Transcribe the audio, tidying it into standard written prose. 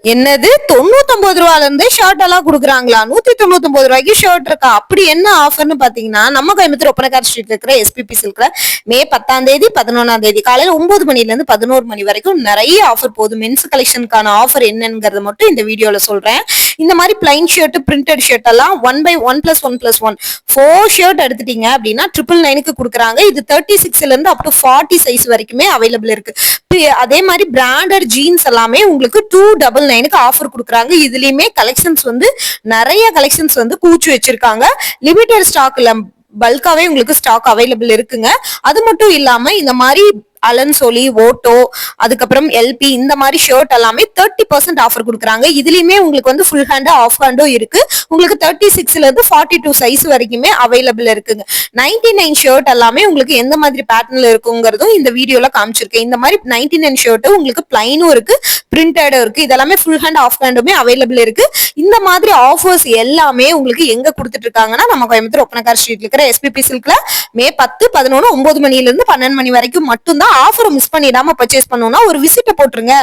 என்னது 99 ரூபால இருந்தே ஷர்ட் எல்லாம் குடுக்குறாங்களா? 199 ரூபாய்க்கு ஷர்ட் இருக்கா? அப்படி என்ன ஆஃபர்னு பாத்தீங்கன்னா, நம்ம கோயம்புத்தூர் ஒப்பனக்கார் ஸ்ட்ரீட்ல இருக்கிற எஸ்பிபி சில்க்ல மே 10ஆம் தேதி 11ஆம் தேதி காலையில 9 மணில இருந்து 11 மணி வரைக்கும் நிறைய ஆஃபர் போகுது. மென்ஸ் கலெக்ஷனுக்கான ஆஃபர் என்னங்கிறத மட்டும் இந்த வீடியோல சொல்றேன். இந்த மாதிரி பிளைன் ஷர்ட், பிரிண்டட் ஷர்ட் எல்லாம் 1/1+1+1 4 ஷர்ட் எடுத்துட்டீங்க அப்படின்னா 999க்கு கொடுக்குறாங்க. இது 36ல இருந்து அப் டு 40 சைஸ் வரைக்குமே அவைலபிள் இருக்கு. அதே மாதிரி பிராண்டட் ஜீன்ஸ் எல்லாமே உங்களுக்கு 299க்கு ஆஃபர் கொடுக்குறாங்க. இதுலயுமே கலெக்ஷன்ஸ் வந்து நிறைய கலெக்ஷன்ஸ் வந்து கூச்சு வச்சிருக்காங்க. லிமிடெட் ஸ்டாக்ல பல்காவே உங்களுக்கு ஸ்டாக் அவைலபிள் இருக்குங்க. அது மட்டும் இல்லாம இந்த மாதிரி அலன்சோலி, ஓட்டோ, அதுக்கப்புறம் எல்பி இந்த மாதிரி ஷர்ட் எல்லாமே 30% ஆஃபர் கொடுக்குறாங்க. இதுலயுமே உங்களுக்கு வந்து ஃபுல் ஹேண்ட் ஆஃப் ஹேண்டும் இருக்கு. உங்களுக்கு 36ல இருந்து 42 சைஸ் வரைக்குமே அவைலபிள் இருக்குங்க. 99 ஷர்ட் எல்லாமே உங்களுக்கு எந்த மாதிரி பேட்டர்ன்ல இருக்குங்கிறதும் இந்த வீடியோல காமிச்சிருக்கேன். இந்த மாதிரி 99 ஷர்ட் உங்களுக்கு பிளைனும் இருக்கு, பிரிண்டடும் இருக்கு. இதெல்லாமே ஃபுல் ஹேண்ட் ஆஃப் ஹேண்டுமே அவைலபிள் இருக்கு. இந்த மாதிரி ஆஃபர்ஸ் எல்லாமே உங்களுக்கு எங்க கொடுத்துட்டு இருக்காங்கன்னா, நம்ம கோயம்புத்தூர் ஒப்பனக்கார் ஸ்ட்ரீட்ல இருக்கிற எஸ்பிபி சில்க்ல மே 10, 11, 9 மணில இருந்து 12 மணி வரைக்கும் மட்டும்தான். ஆஃபரை மிஸ் பண்ணிடாம பர்ச்சேஸ் பண்ணணும்னா ஒரு விசிட்ட போட்டுருங்க.